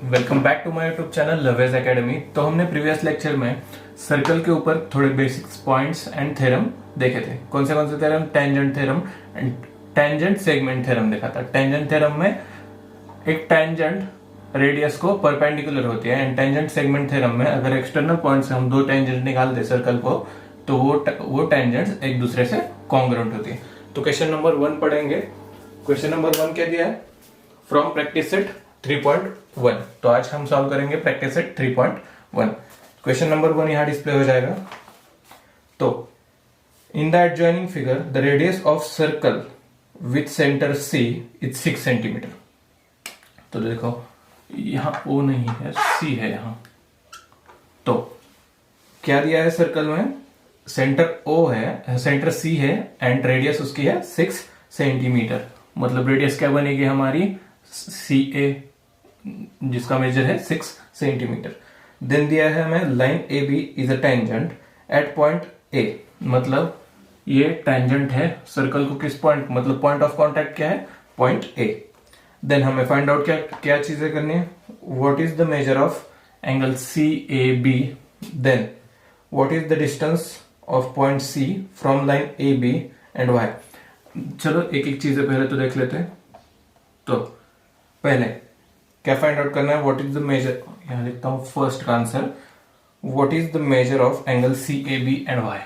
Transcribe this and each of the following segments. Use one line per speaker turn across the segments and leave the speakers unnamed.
Welcome back to my YouTube channel लवेज academy. तो हमने प्रीवियस लेक्चर में सर्कल के ऊपर थोड़े बेसिक्स पॉइंट्स एंड थ्योरम देखे थे। कौन से theorem? Tangent theorem and tangent segment theorem देखा था। टेंजेंट थ्योरम में एक टेंजेंट रेडियस को परपेंडिकुलर होती है एंड टेंजेंट सेगमेंट थ्योरम में अगर एक्सटर्नल पॉइंट से हम दो टेंजेंट निकाल दे सर्कल को तो वो टेंजेंट्स एक दूसरे से कॉन्ग्रुएंट होती है। तो क्वेश्चन नंबर 1 पढ़ेंगे। क्वेश्चन नंबर 1 क्या दिया है? From practice set 3.1। तो आज हम सॉल्व करेंगे प्रैक्टिस सेट 3.1। क्वेश्चन नंबर 1 यहां डिस्प्ले हो जाएगा। तो in the adjoining figure the radius of circle with centre C is 6 centimetre. तो देखो यहां ओ नहीं है, सी है यहां। तो क्या दिया है सर्कल में? सेंटर ओ है, सेंटर सी है एंड रेडियस उसकी है 6 सेंटीमीटर। मतलब रेडियस क्या बनेगी हमारी? सी ए, जिसका मेजर है 6 सेंटीमीटर। देन दिया है हमें line A B is a tangent at point A. मतलब ये टेंजेंट है सर्कल को किस पॉइंट, मतलब पॉइंट ऑफ कांटेक्ट क्या है? Point A. देन हमें फाइंड आउट क्या क्या चीजें करनी है। What is the measure of angle C A B. Then what is the distance of point C from line A B and why. चलो एक एक चीजें पहले तो देख लेते हैं। तो पहले क्या फाइंड आउट करना है? व्हाट इज द मेजर, यहां लिखता हूं फर्स्ट का answer. What is the measure of angle C A B and why.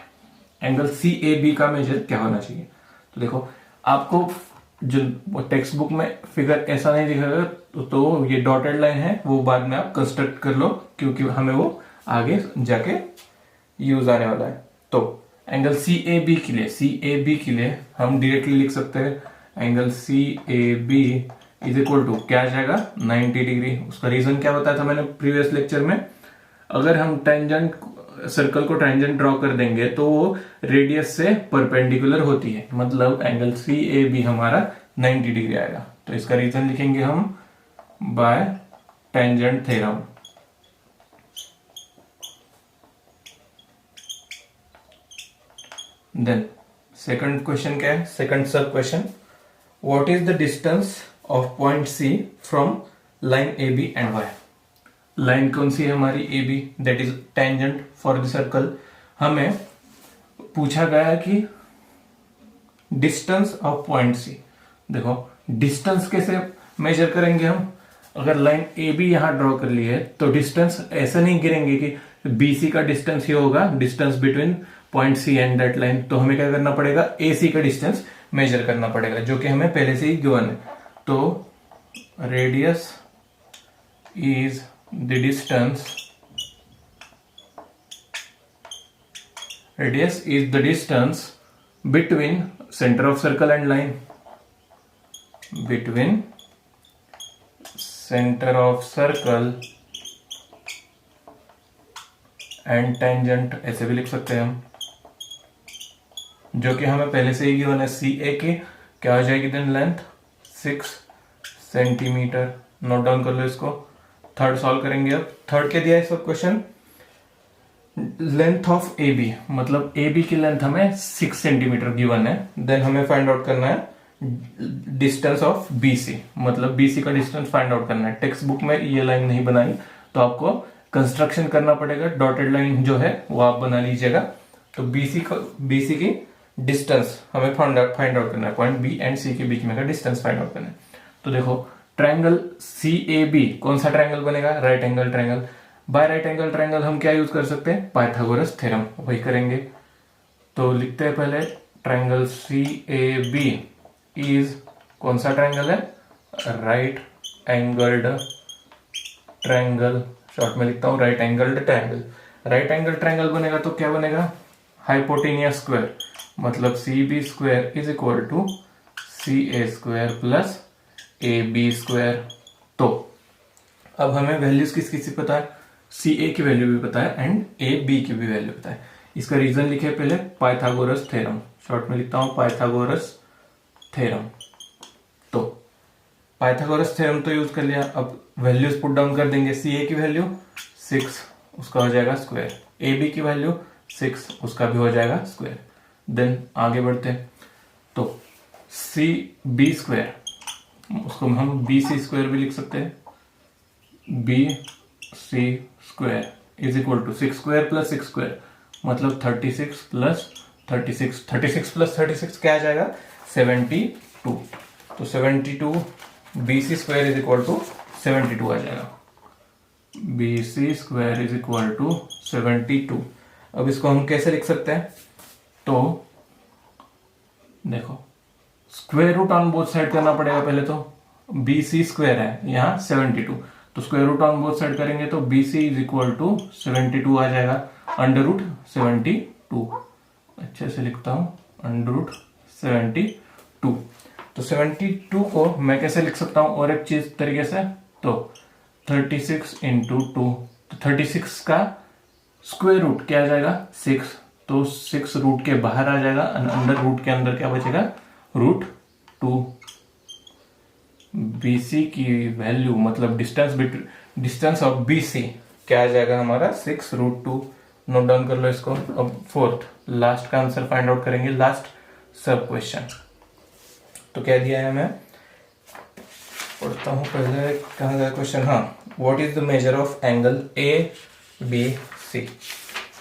Angle C A B का मेजर क्या होना चाहिए? तो देखो आपको जो टेक्स्ट बुक में फिगर ऐसा नहीं दिखेगा तो ये डॉटेड लाइन है, वो बाद में आप कंस्ट्रक्ट कर लो क्योंकि हमें वो आगे जाके यूज आने वाला है। तो एंगल सी ए बी के लिए हम डायरेक्टली लिख सकते हैं angle C A B is equal to क्या आ जाएगा? 90 डिग्री। उसका रीजन क्या बताया था मैंने प्रीवियस लेक्चर में? अगर हम टेंजेंट सर्कल को टेंजेंट ड्रॉ कर देंगे तो वो रेडियस से परपेंडिकुलर होती है, मतलब एंगल सी ए बी हमारा 90 डिग्री आएगा। तो इसका रीजन लिखेंगे हम by tangent theorem. Then second question क्या है? Second sub question, what is the distance of point C from line A B and Y. Line कौन सी है हमारी? A B, that is tangent for the circle. हमें पूछा गया है कि डिस्टेंस ऑफ पॉइंट सी। देखो डिस्टेंस कैसे मेजर करेंगे हम? अगर लाइन ए बी यहां ड्रॉ कर ली है तो डिस्टेंस ऐसे नहीं गिरेंगे कि बी सी का डिस्टेंस ही होगा distance between point C and that line. तो हमें क्या करना पड़ेगा? ए सी का डिस्टेंस मेजर करना पड़ेगा जो कि हमें पहले से ही गिवन है। तो radius is the distance between center of circle and line, between center of circle and tangent, ऐसे भी लिख सकते हैं हम, जो कि हमें पहले से ही गिवन है। सी ए की क्या हो जाएगी then? Length 6 centimetre. Note down कर लो इसको। थर्ड सॉल्व करेंगे। अब थर्ड के दिया है sub question, length of A B, मतलब ए बी की लेंथ हमें 6 सेंटीमीटर गिवन है। देन हमें फाइंड आउट करना है डिस्टेंस ऑफ बी सी, मतलब बी सी का डिस्टेंस फाइंड आउट करना है। टेक्स्ट बुक में ये लाइन नहीं बनाई तो आपको कंस्ट्रक्शन करना पड़ेगा। डॉटेड लाइन जो है वो आप बना लीजिएगा। तो बी सी की डिस्टेंस हमें फाइंड आउट करना है। पॉइंट बी एंड सी के बीच में का डिस्टेंस फाइंड आउट करना है। तो देखो ट्रायंगल सी ए बी, कौन सा ट्रायंगल बनेगा? Right angle triangle. By right angle triangle हम क्या यूज कर सकते हैं? पाइथागोरस थ्योरम, वही करेंगे। तो लिखते हैं पहले triangle C A B is, कौन सा ट्रायंगल है? Right angled triangle. शॉर्ट में लिखता हूं right angled triangle. Right angle triangle बनेगा तो क्या बनेगा? हाइपोटेनियस स्क्वायर, मतलब C B square is equal to C A square plus A B square. तो अब हमें वैल्यूज किस किस पता है? सी ए की वैल्यू भी पता है एंड ए बी की भी वैल्यू पता है। इसका रीजन लिखे पहले पाइथागोरस थ्योरम। शॉर्ट में लिखता हूं पाइथागोरस थ्योरम। तो पाइथागोरस थ्योरम तो यूज कर लिया। अब वैल्यूज पुट डाउन कर देंगे। सी ए की वैल्यू 6, उसका हो जाएगा स्क्वायर। ए बी की वैल्यू 6, उसका भी हो जाएगा स्क्वायर। देन आगे बढ़ते हैं। तो सी बी स्क्वायर, उसको हम बी सी स्क्वायर भी लिख सकते हैं। B C square is equal to 6 square plus 6 square मतलब 36 प्लस 36, 36 प्लस 36 क्या आ जाएगा 72। तो 72 B C square is equal to 72 आ जाएगा। B C square is equal to 72। अब इसको हम कैसे लिख सकते हैं? तो देखो square root on both side करना पड़ेगा पहले। तो बी सी स्क्वायर है यहाँ 72, तो square root on both side करेंगे तो B C is equal to 72 आ जाएगा अंडर रूट 72। अच्छे से लिखता हूं अंडर रूट 72। तो 72 को मैं कैसे लिख सकता हूं और एक चीज तरीके से? तो 36 इंटू 2, तो 36 का स्क्वायर रूट क्या आ जाएगा 6, तो 6 रूट के बाहर आ जाएगा, अंडर रूट के अंदर क्या बचेगा रूट 2। BC की वैल्यू मतलब डिस्टेंस ऑफ BC क्या आ जाएगा हमारा 6 रूट 2। नोट डाउन कर लो इसको। अब फोर्थ लास्ट का आंसर फाइंड आउट करेंगे, लास्ट सब क्वेश्चन। तो क्या दिया है, मैं पढ़ता हूं पहले कहाँ गया क्वेश्चन। हाँ, what is the measure of angle ABC।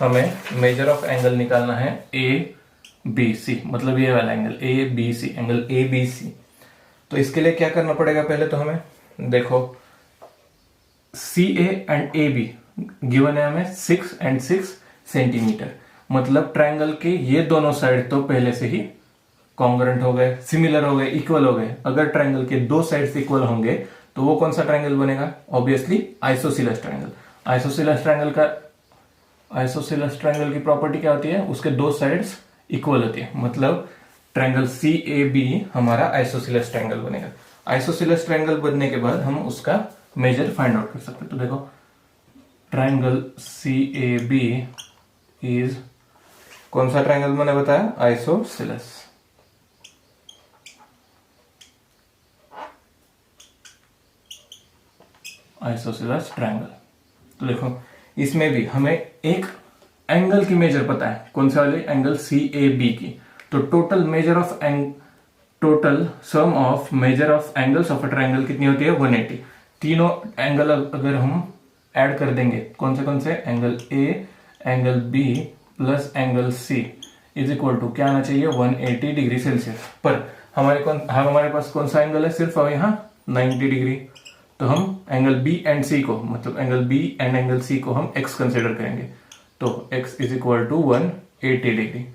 हमें मेजर ऑफ एंगल निकालना है ABC, मतलब ये वाला एंगल ABC, एंगल ABC। तो इसके लिए क्या करना पड़ेगा? पहले तो हमें देखो CA एंड AB गिवन है हमें 6 एंड 6 सेंटीमीटर, मतलब ट्रायंगल के ये दोनों साइड तो पहले से ही कॉन्ग्रुएंट हो गए, सिमिलर हो गए, इक्वल हो गए। अगर ट्रायंगल के दो साइड्स इक्वल होंगे तो वो कौन सा ट्रायंगल बनेगा? Obviously isosceles triangle. Isosceles triangle की प्रॉपर्टी क्या होती है? उसके दो साइड्स इक्वल होती है, मतलब ट्रायंगल CAB हमारा आइसोसेलेस ट्रायंगल बनेगा। आइसोसेलेस ट्रायंगल बनने के बाद हम उसका मेजर फाइंड आउट कर सकते हैं। तो देखो ट्रायंगल CAB इज कौन सा ट्रायंगल मैंने बताया? आइसोसेलेस। Isosceles triangle. तो देखो इसमें भी हमें एक एंगल की मेजर पता है, कौन से वाले? एंगल CAB की। तो total sum of measure of angles of a triangle कितनी होती है? 180। तीनों एंगल अगर हम ऐड कर देंगे, कौन से? Angle A, angle B plus angle C is equal to क्या आना चाहिए? 180 डिग्री सेल्सियस। पर हमारे पास कौन सा एंगल है? सिर्फ यहाँ 90 डिग्री। तो हम एंगल B एंड C को, मतलब angle B and angle C को हम x कंसिडर करेंगे। तो x is equal to 180 degree.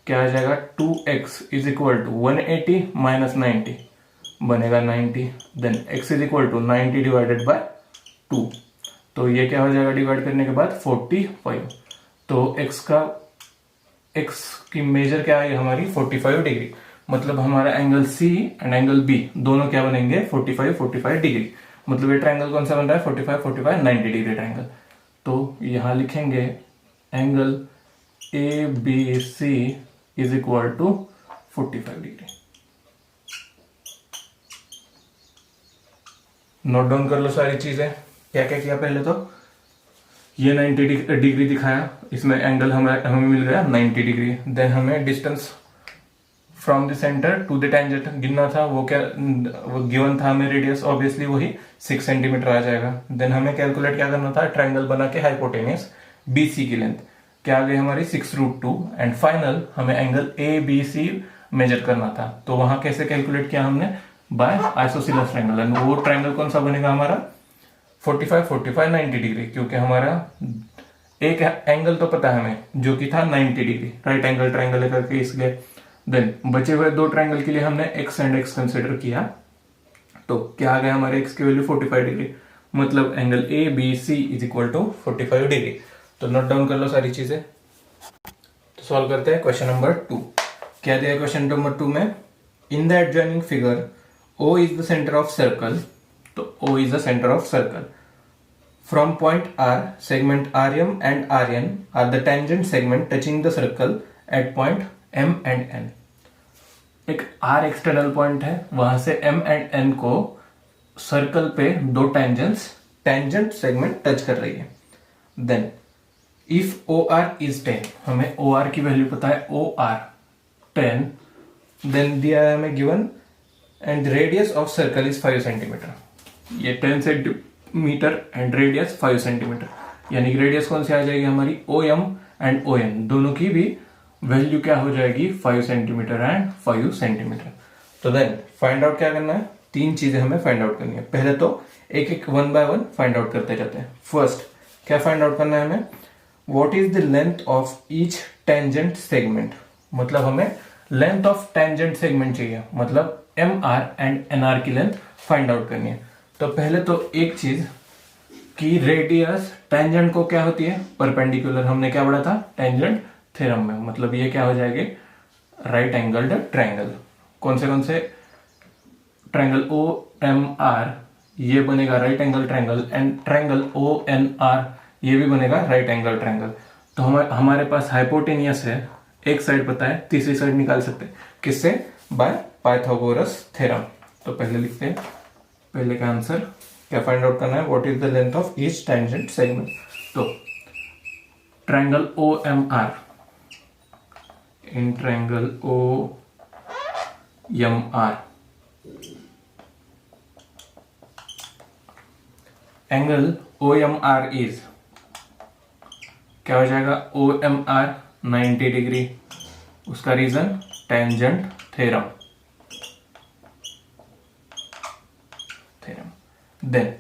क्या आ जाएगा? 2x is equal to 180 minus 90 बनेगा 90। Then x is equal to 90 divided by 2। तो ये क्या हो जाएगा डिवाइड करने के बाद? 45। तो x की मेजर क्या है हमारी? 45 डिग्री। मतलब हमारा angle C and angle B दोनों क्या बनेंगे? 45 डिग्री। मतलब ये ट्रायंगल कौन सा बन रहा है? 45 90 डिग्री ट्रायंगल। तो यहां लिखेंगे angle ABC is equal to 45 degree. Note down कर लो सारी चीजें। क्या क्या किया? पहले तो ये 90 डिग्री दिखाया, इसमें एंगल हमें मिल गया 90 डिग्री। देन हमें distance from the centre to the tangent गिनना था। वो गिवन था हमें रेडियस, ऑब्वियसली वही 6 सेंटीमीटर आ जाएगा। देन हमें कैलकुलेट क्या करना था? ट्रायंगल बना के हाइपोटेनियस BC की लेंथ क्या आ गई हमारी? 6 रूट 2। एंड फाइनल हमें एंगल ABC मेजर करना था। तो वहां कैसे कैलकुलेट किया हमने? By isosceles triangle. एंड वो ट्रायंगल कौन सा बनेगा हमारा? 45 90 डिग्री, क्योंकि हमारा एक एंगल तो पता है हमें जो कि था 90 डिग्री, राइट एंगल ट्रायंगल है करके, इसलिए। देन बचे हुए दो ट्रायंगल के लिए हमने x एंड x कंसिडर किया। तो क्या आ गया हमारे x की वैल्यू? 45 डिग्री। मतलब angle ABC is equal to 45 degree. तो नोट डाउन कर लो सारी चीजें। तो सॉल्व करते हैं क्वेश्चन नंबर 2। क्या दिया है क्वेश्चन नंबर 2 में? In the adjoining figure O is the centre of circle. तो O is the centre of circle. From point R, segment RM and RN are the tangent segment touching the circle at point M and N। एक R external point है, वहां से M and N को circle पे दो tangent segment touch कर रही है। देन इफ OR इज 10, हमें OR की वैल्यू पता है, OR 10। देन दिया है हमें given and radius of circle is 5 centimetre. ये 10 से मीटर एंड रेडियस 5 सेंटीमीटर, यानी कि रेडियस कौन सी आ जाएगी हमारी, O M and O N, दोनों की भी वैल्यू क्या हो जाएगी 5 सेंटीमीटर एंड 5 सेंटीमीटर। तो देन फाइंड आउट क्या करना है, 3 चीजें हमें फाइंड आउट करनी है। पहले तो एक एक 1 बाय 1 फाइंड आउट करते जाते हैं। फर्स्ट क्या फाइंड आउट करना है हमें, what is the length of each tangent segment, मतलब हमें लेंथ ऑफ टेंजेंट सेगमेंट चाहिए, मतलब M R and N R की लेंथ फाइंड आउट करनी है। तो पहले तो एक चीज कि रेडियस टेंजेंट को क्या होती है, परपेंडिकुलर, हमने क्या पढ़ा था टेंजेंट थ्योरम में, मतलब ये क्या हो जाएगी राइट एंगल्ड ट्रायंगल। कौन से ट्रायंगल ओ एम आर ये बनेगा right angle triangle, and triangle O N R ये भी बनेगा राइट एंगल ट्रायंगल। तो हमारे पास हाइपोटेनियस है, एक साइड पता है, तीसरी साइड निकाल सकते हैं किससे, बाय पाइथागोरस थ्योरम। तो पहले लिखते हैं, पहले का आंसर क्या फाइंड आउट करना है, what is the length of each tangent segment. तो triangle O M R, in triangle O M R angle O M R is, क्या हो जाएगा, ओ एम आर 90 डिग्री, उसका रीजन टेंजेंट थ्योरम। देन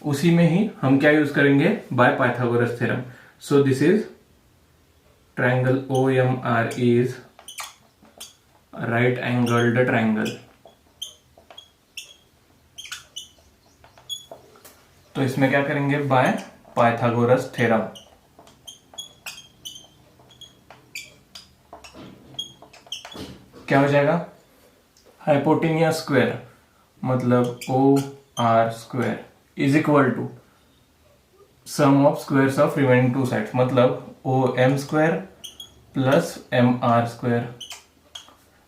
उसी में ही हम क्या यूज करेंगे, by Pythagoras theorem. So this is triangle O M R is right angled triangle. तो इसमें क्या करेंगे, बाय पाइथागोरस थ्योरम। क्या हो जाएगा, हाइपोटेनियस स्क्वायर मतलब O R square is equal to sum of squares of remaining 2 sides, मतलब O M square plus M R square.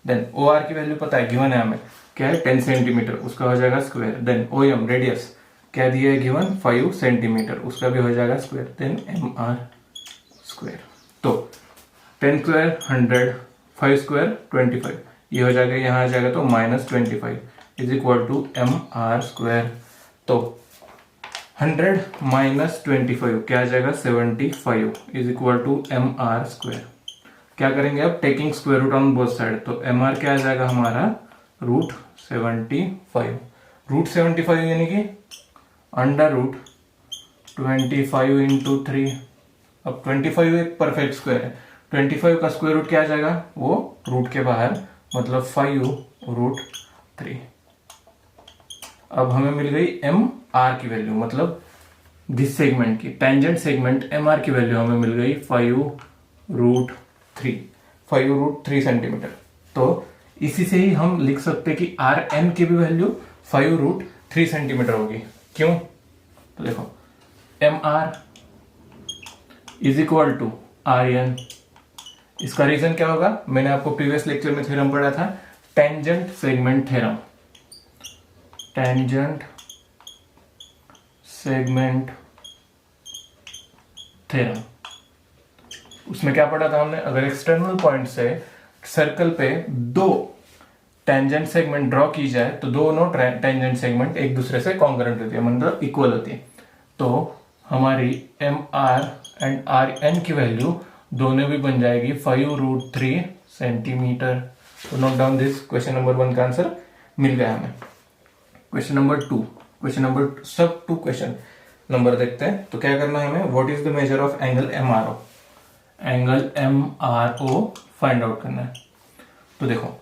Then O R की वैल्यू पता है, गिवन है हमें, क्या है 10 सेंटीमीटर, उसका हो जाएगा square. Then O M radius क्या दिया है गिवन 5 सेंटीमीटर, उसका भी हो जाएगा square. Then M R square, तो 10 स्क्वायर 100, 5 स्क्वायर 25, ये हो जाएगा, यहाँ आ जाएगा तो -25 is equal to M R square. तो 100 - 25 क्या आ जाएगा 75 is equal to M R square. क्या करेंगे अब, taking square root on both side, तो एम आर क्या आ जाएगा हमारा √75, √75 यानी कि √25 इंटू 3। अब 25 एक परफेक्ट स्क्वायर है, 25 का स्क्वायर रूट क्या आ जाएगा, वो रूट के बाहर, मतलब 5√3। अब हमें मिल गई एम आर की वैल्यू, मतलब दिस सेगमेंट की, टेंजेंट सेगमेंट एम आर की वैल्यू हमें मिल गई 5√3 सेंटीमीटर। तो इसी से ही हम लिख सकते कि आर एन की भी वैल्यू 5√3 सेंटीमीटर होगी। क्यों, तो देखो M R is equal to R N, इसका रीजन क्या होगा, मैंने आपको प्रीवियस लेक्चर में थ्योरम पढ़ा था tangent segment theorem. Tangent segment theorem, उसमें क्या पढ़ा था हमने, अगर एक्सटर्नल पॉइंट से सर्कल पे 2 टेंजेंट सेगमेंट ड्रॉ की जाए तो दोनों टेंजेंट सेगमेंट एक दूसरे से कॉन्ग्रुएंट होती है, मतलब इक्वल होती है। तो हमारी M R and R N की वैल्यू दोनों भी बन जाएगी 5√3 सेंटीमीटर। तो note down this, question number 1 का आंसर मिल गया हमें। क्वेश्चन नंबर 2, सब 2 क्वेश्चन नंबर देखते हैं। तो क्या करना है हमें, what is the measure of angle M R O, angle M R O find out करना है। तो देखो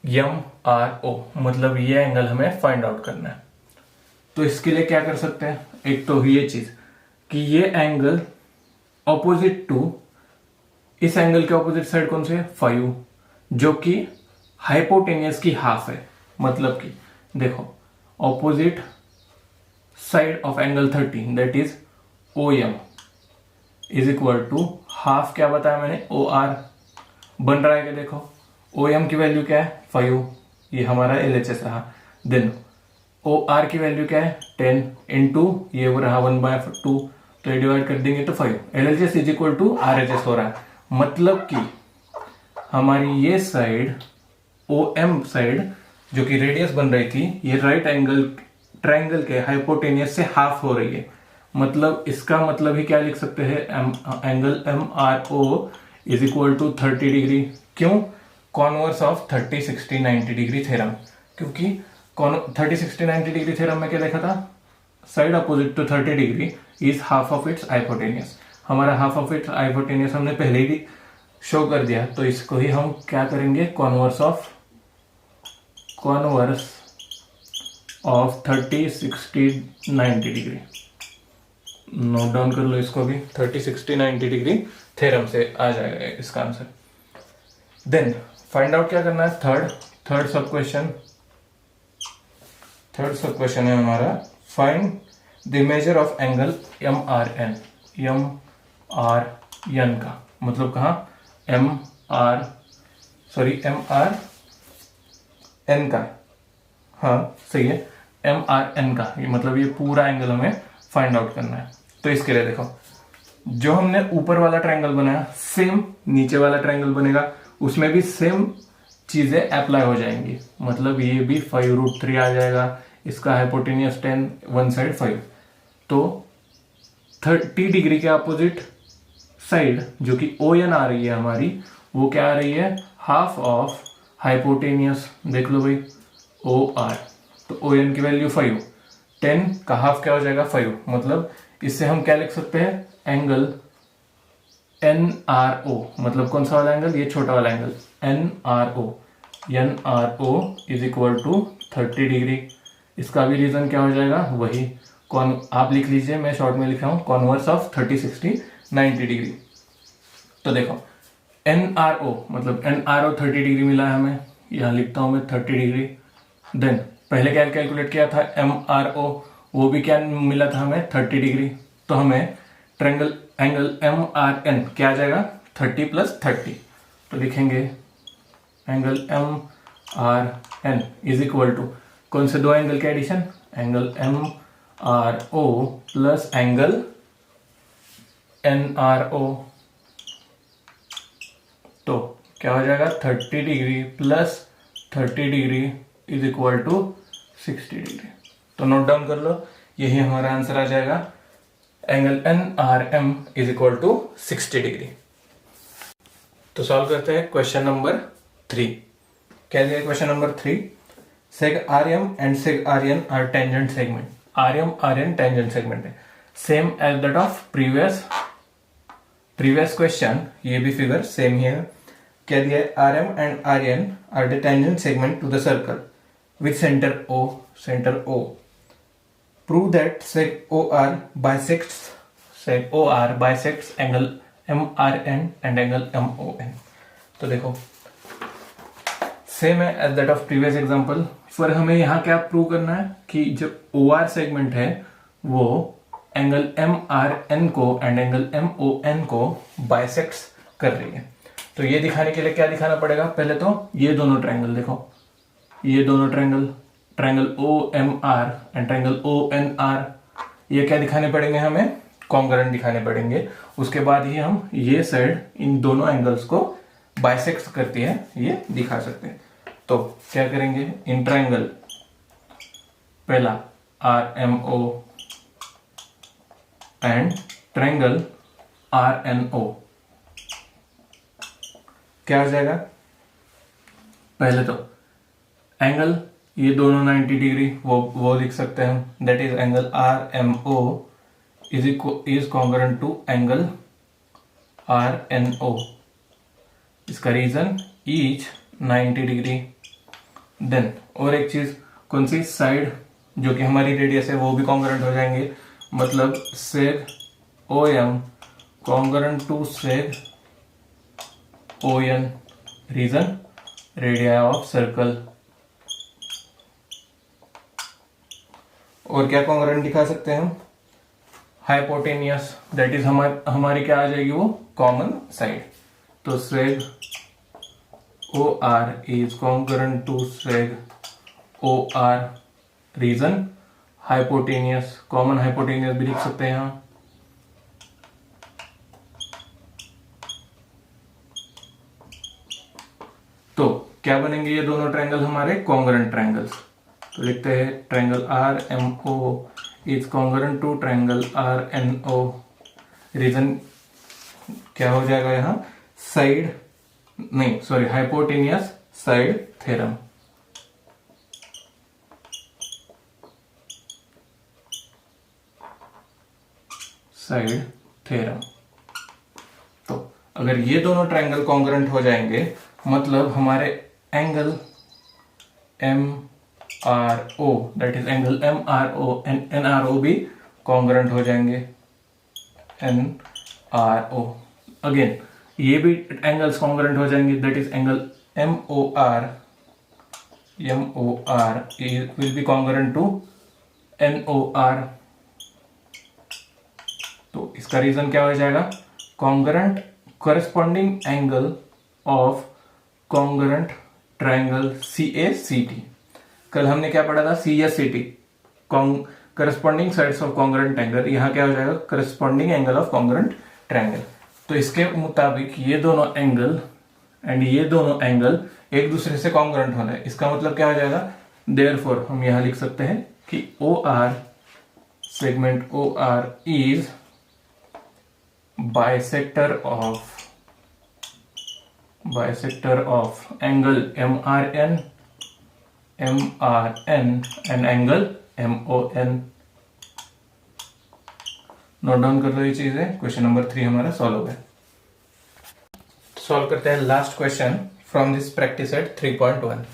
एम आर ओ मतलब ये एंगल हमें फाइंड आउट करना है। तो इसके लिए क्या कर सकते हैं, एक तो ये चीज कि ये एंगल ऑपोजिट टू, इस एंगल के ऑपोजिट साइड कौन से है 5, जो कि हाइपोटेनियस की हाफ है, मतलब कि देखो opposite side of angle 30 that is O M is equal to half, क्या बताया मैंने, ओ आर बन रहा है क्या, देखो ओ एम की वैल्यू क्या है 5, ये हमारा LHS रहा। देन ओ आर की वैल्यू क्या है 10 इंटू ये वो रहा 1/2, तो ये डिवाइड कर देंगे तो 5, LHS is equal to RHS हो रहा है। मतलब कि हमारी ये साइड ओ एम साइड जो कि रेडियस बन रही थी, ये राइट एंगल ट्रायंगल के हाइपोटेनियस से हाफ हो रही है। मतलब इसका मतलब ही क्या लिख सकते हैं, angle M R O is equal to 30 degree. क्यों? Converse of 30 60 90 degree theorem. क्योंकि 30 60 90 डिग्री थ्योरम में क्या देखा था, side opposite to 30 degree is half of its hypotenuse. हमारा हाफ ऑफ इट्स हाइपोटेनियस हमने पहले ही शो कर दिया, तो इसको ही हम क्या करेंगे, converse of 30 60 90 degree. Note down कर लो इसको भी, 30 60 90 डिग्री थ्योरम से आ जाएगा इसका आंसर। देन फाइंड आउट क्या करना है, थर्ड सब क्वेश्चन है हमारा, find the measure of angle M R N का। मतलब कहा, एम आर एन का, हाँ सही है, एम आर एन का, ये मतलब ये पूरा एंगल हमें फाइंड आउट करना है। तो इसके लिए देखो, जो हमने ऊपर वाला ट्रायंगल बनाया सेम नीचे वाला ट्रायंगल बनेगा, उसमें भी सेम चीजें अप्लाई हो जाएंगी। मतलब ये भी 5√3 आ जाएगा, इसका हाइपोटेनियस 10, वन साइड 5। तो 30 डिग्री के अपोजिट साइड जो कि ओ एन आ रही है हमारी, वो क्या आ रही है, हाफ ऑफ हाइपोटेनियस। देख लो भाई, ओ आर, तो ओ एन की वैल्यू 5, 10 का हाफ क्या हो जाएगा 5। मतलब इससे हम क्या लिख सकते हैं, एंगल एन आर ओ, मतलब कौन सा वाला एंगल, ये छोटा वाला angle N R O is equal to 30 degree. इसका भी रीजन क्या हो जाएगा, वही कौन, आप लिख लीजिए, मैं शॉर्ट में लिख रहा हूं, कॉन्वर्स ऑफ 30 60 90 डिग्री। तो देखो एन आर ओ, मतलब एन आर ओ 30 डिग्री मिला है हमें, यहां लिखता हूं मैं 30 डिग्री। देन पहले क्या कैलकुलेट किया था, एम आर ओ, वो भी क्या मिला था हमें, 30 डिग्री। तो हमें triangle angle M R N क्या आ जाएगा, 30 + 30। तो लिखेंगे angle M R N is equal to, कौन से दो एंगल के addition, angle M R O plus angle N R O. तो क्या हो जाएगा, 30 degree plus 30 degree is equal to 60 degree. तो नोट डाउन कर लो, यही हमारा आंसर आ जाएगा, angle N R M is equal to 60 degree. तो सॉल्व करते हैं क्वेश्चन नंबर 3। क्या दिया question number 3, seg R M and seg R N are tangent segment. R N tangent segment है, same as that of previous question, ये भी figure same ही है। क्या दिया है, R M and R N are the tangent segment to the circle with centre O. Prove that sec OR bisects angle MRN and angle MON। तो देखो same है as that of previous example, पर हमें यहाँ क्या prove करना है कि जो OR सेगमेंट है वो एंगल MRN को एंड एंगल MON को बाइसेक्ट्स कर रही है। तो ये दिखाने के लिए क्या दिखाना पड़ेगा, पहले तो ये दोनों ट्रायंगल देखो, ये दोनों triangle OMR and triangle ONR, ये क्या दिखाने पड़ेंगे, हमें कॉन्ग्रुएंट दिखाने पड़ेंगे। उसके बाद ही हम ये साइड इन दोनों एंगल्स को बाइसेक्ट करती है, ये दिखा सकते हैं। तो क्या करेंगे, इन ट्रायंगल पहला RMO एंड ट्रायंगल RNO क्या हो जाएगा, पहले तो एंगल ये दोनों 90 डिग्री वो लिख सकते हैं हम, that is angle RMO is congruent to angle RNO। इसका रीजन ईच 90 डिग्री। देन और एक चीज, कौन सी साइड जो कि हमारी रेडियस है वो भी कॉन्ग्रुएंट हो जाएंगे, मतलब seg OM congruent to seg ON। Reason radii of circle. और क्या कॉन्ग्रुएंट दिखा सकते हैं हम, हाइपोटेनियस, दैट इज हमारी क्या आ जाएगी, वो कॉमन साइड। तो seg OR is congruent to seg OR। Reason hypotenuse, common hypotenuse भी लिख सकते हैं यहाँ। तो क्या बनेंगे ये दोनों ट्रायंगल हमारे कॉन्ग्रुएंट ट्रायंगल्स। तो लिखते हैं triangle R M O is congruent to triangle R N O. Reason क्या हो जाएगा यहाँ, साइड नहीं sorry hypotenuse side theorem. Side theorem. तो अगर ये दोनों ट्रायंगल कॉन्ग्रुएंट हो जाएंगे मतलब हमारे angle M R O that is angle M R O and N R O भी कॉन्ग्रुएंट हो जाएंगे। एन आर ओ अगेन ये भी एंगल्स कॉन्ग्रुएंट हो जाएंगे that is angle M O R will be congruent to N O R. तो इसका reason क्या हो जाएगा, congruent corresponding angle of congruent triangle C A C T. कल हमने क्या पढ़ा था, C S C T corresponding sides of congruent angle, यहां क्या हो जाएगा corresponding angle of congruent triangle. तो इसके मुताबिक ये दोनों एंगल एंड ये दोनों एंगल एक दूसरे से कॉन्ग्रुएंट होना है। इसका मतलब क्या हो जाएगा, देयरफॉर हम यहां लिख सकते हैं कि O R segment O R is bisector of angle MRN and angle MON। Note down कर लो ये चीजें। क्वेश्चन नंबर 3 हमारा सॉल्व हो गया। सॉल्व करते हैं last question from this practice set 3.1।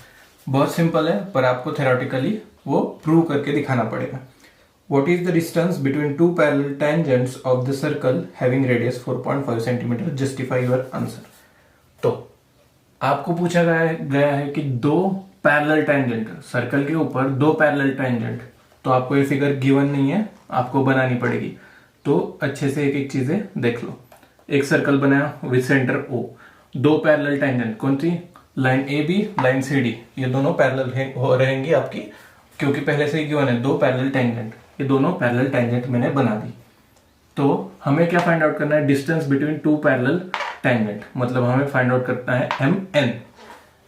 बहुत सिंपल है पर आपको थ्योरेटिकली वो प्रूव करके दिखाना पड़ेगा। What is the distance between two parallel tangents of the circle having radius 4.5 cm? Justify your answer। तो आपको पूछा गया है कि दो पैरेलल टेंजेंट सर्कल के ऊपर दो पैरेलल टेंजेंट, तो आपको ये फिगर गिवन नहीं है, आपको बनानी पड़ेगी। तो अच्छे से एक एक चीजें देख लो। एक सर्कल बनाया विद सेंटर O, दो पैरेलल टेंजेंट कौन सी, line A B line C D, ये दोनों पैरेलल हो रहेंगी आपकी, क्योंकि पहले से ही गिवन है दो पैरेलल टेंजेंट, ये दोनों पैरेलल टेंजेंट मैंने बना दी। तो हमें क्या फाइंड आउट करना है, distance between two parallel tangent, मतलब हमें फाइंड आउट करना है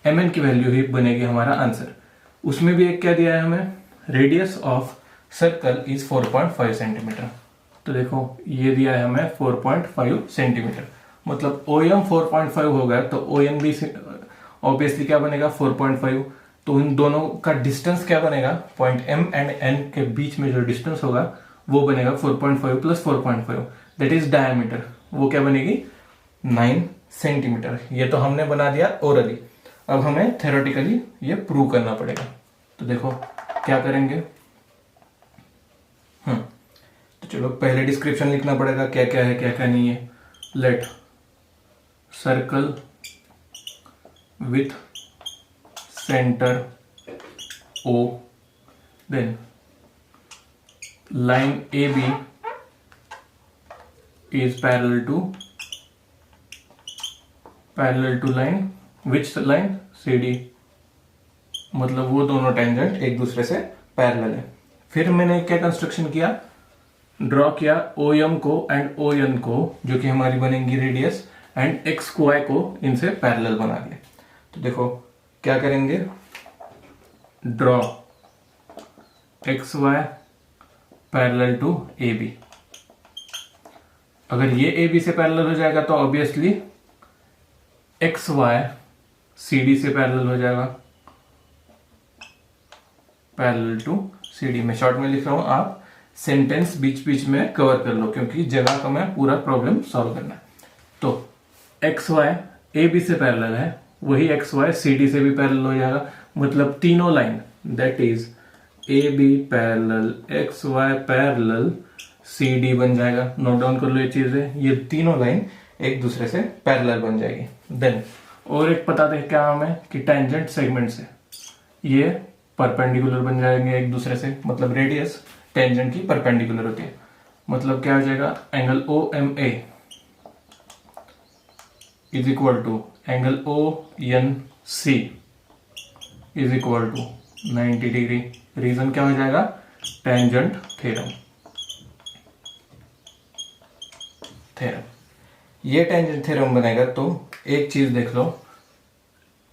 एम एन की वैल्यू ही बनेगी हमारा आंसर। उसमें भी एक क्या दिया है हमें, radius of circle is 4.5 centimetre. तो देखो ये दिया है हमें 4.5 सेंटीमीटर, मतलब ओ एम 4.5 होगा तो ओ एन भी ऑब्वियसली क्या बनेगा 4.5। तो इन दोनों का डिस्टेंस क्या बनेगा, पॉइंट एम एंड एन के बीच में जो डिस्टेंस होगा वो बनेगा 4.5 प्लस 4.5 दैट इज डायमीटर, वो क्या बनेगी 9 सेंटीमीटर। ये तो हमने बना दिया ओरली, अब हमें थ्योरेटिकली ये प्रूव करना पड़ेगा। तो देखो क्या करेंगे, तो चलो पहले डिस्क्रिप्शन लिखना पड़ेगा क्या क्या है क्या क्या नहीं है। Let circle with center O, then line AB is parallel to line which line CD, मतलब वो दोनों टेंजेंट एक दूसरे से पैरेलल है। फिर मैंने क्या कंस्ट्रक्शन किया, ड्रॉ किया OM को एंड ON को जो कि हमारी बनेंगी रेडियस, एंड x को y को इनसे पैरेलल बना दिया। तो देखो क्या करेंगे, draw X Y parallel to A B. अगर ये ए बी से पैरेलल हो जाएगा तो obviously X Y C D से पैरेलल हो जाएगा, पैरेलल टू सी डी। में शॉर्ट में लिख रहा हूं, आप सेंटेंस बीच बीच में कवर कर लो क्योंकि जगह का मैं पूरा प्रॉब्लम सॉल्व करना है। तो एक्स वाई ए बी से पैरेलल है, वही एक्स वाई सी डी से भी पैरेलल हो जाएगा, मतलब तीनों line that is A B parallel X Y parallel C D बन जाएगा। नोट डाउन कर लो ये चीजें, ये तीनों लाइन एक दूसरे से पैरेलल बन जाएगी। देन और एक पता है क्या हमें कि टेंजेंट सेगमेंट से ये परपेंडिकुलर बन जाएंगे एक दूसरे से, मतलब रेडियस टेंजेंट की परपेंडिकुलर होती है, मतलब क्या हो जाएगा angle O M A is equal to angle O N C is equal to 90 degree. Reason क्या हो जाएगा, टेंजेंट थ्योरम। ये टेंजेंट थ्योरम बनेगा तो एक चीज देख लो,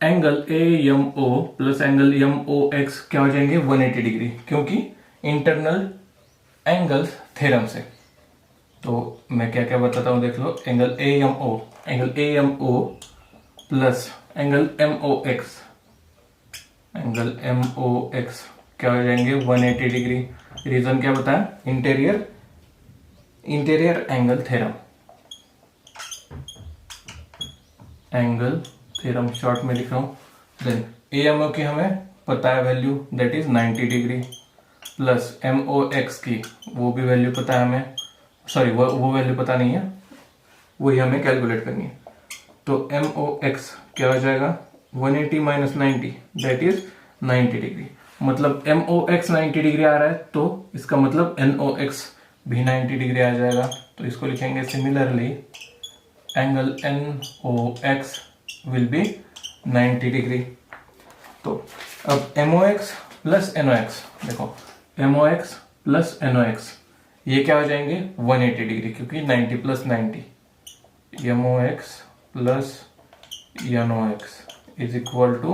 angle AMO plus angle MOX क्या हो जाएंगे 180 डिग्री, क्योंकि इंटरनल एंगल्स थ्योरम से। तो मैं क्या क्या बताता हूं देख लो। Angle AMO plus angle MOX क्या हो जाएंगे 180 डिग्री। रीजन क्या बताया, इंटीरियर एंगल थ्योरम शॉर्ट में लिख रहा हूं। देन AMO की हमें पता है value, that is 90 degree, plus MOX की वो भी वैल्यू पता है हमें, सॉरी वो वैल्यू पता नहीं है, वही हमें कैलकुलेट करनी है। तो MOX क्या हो जाएगा 180 माइनस 90, दैट इज 90 डिग्री। मतलब MOX 90 डिग्री आ रहा है तो इसका मतलब NOX भी 90 डिग्री आ जाएगा। तो इसको लिखेंगे similarly angle NOX will be 90 degree. तो अब MOX प्लस NOX देखो, MOX प्लस NOX ये क्या हो जाएंगे 180 डिग्री, क्योंकि 90 plus 90, MOX plus NOX is equal to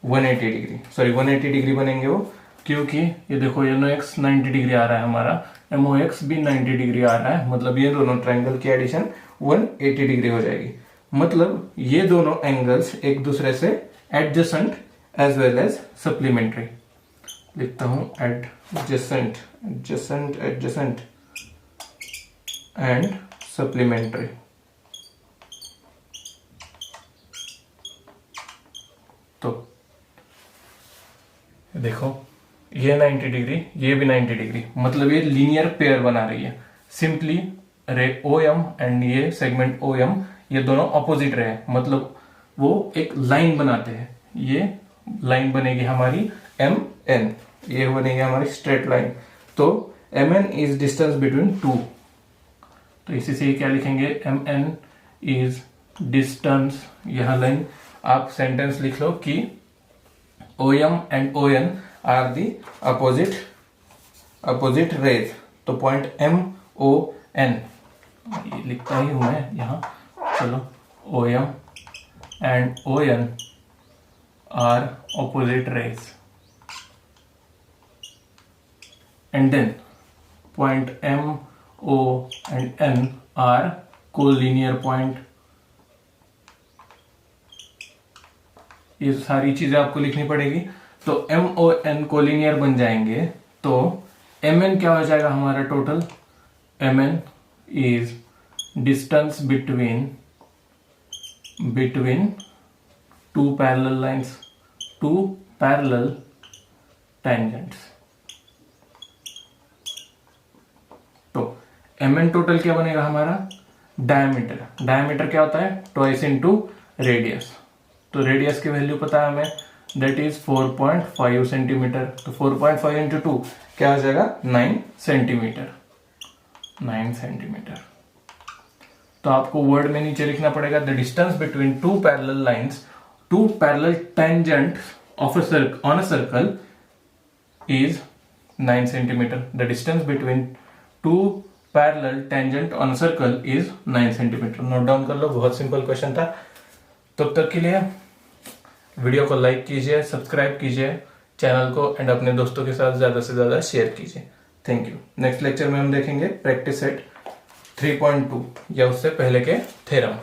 180 degree. Sorry 180 degree बनेंगे वो, क्योंकि ये देखो NOX 90 डिग्री आ रहा है हमारा, MOX भी 90 डिग्री आ रहा है, मतलब ये दोनों ट्रायंगल की एडिशन 180 डिग्री हो जाएगी। मतलब ये दोनों एंगल्स एक दूसरे से adjacent as well as supplementary. लिखता हूं एडजेसेंट एंड सप्लीमेंट्री। तो देखो ये 90 डिग्री, ये भी 90 डिग्री, मतलब ये लीनियर पेयर बना रही है। सिंपली रे OM एंड ये सेगमेंट OM ये दोनों ऑपोजिट रहे, मतलब वो एक लाइन बनाते हैं। ये लाइन बनेगी हमारी MN, ये बनेगी हमारी स्ट्रेट लाइन। तो MN is distance between two, तो इसी से क्या लिखेंगे MN इज डिस्टेंस, यह लाइन आप सेंटेंस लिख लो कि OM and ON are the opposite rays. तो पॉइंट MON ये लिखता ही हूं मैं यहां, चलो OM and ON are opposite rays, and then point MO and N are collinear point. ये सारी चीजें आपको लिखनी पड़ेगी। तो MON कोलिनियर बन जाएंगे, तो MN क्या हो जाएगा हमारा total, MN is distance between two parallel lines, two parallel tangents. तो MN टोटल क्या बनेगा हमारा, डायमीटर क्या होता है ट्वाइस इनटू रेडियस। तो रेडियस की वैल्यू पता है हमें, दैट इज 4.5 सेंटीमीटर। तो 4.5 इंटू 2 क्या हो जाएगा 9 सेंटीमीटर। तो आपको वर्ड में नीचे लिखना पड़ेगा the distance between two parallel lines, two parallel tangent of on a circle is 9 centimetre. The distance between two parallel tangent on a circle is 9 centimetre. Note down कर लो, बहुत सिंपल क्वेश्चन था। तब तक के लिए वीडियो को like कीजिए, सब्सक्राइब कीजिए चैनल को, एंड अपने दोस्तों के साथ ज्यादा से ज्यादा शेयर कीजिए। Thank you. नेक्स्ट लेक्चर में हम देखेंगे प्रैक्टिस सेट 3.2 या उससे पहले के थ्योरम।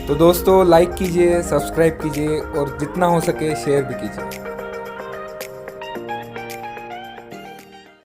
तो दोस्तों लाइक कीजिए, सब्सक्राइब कीजिए और जितना हो सके शेयर भी कीजिए।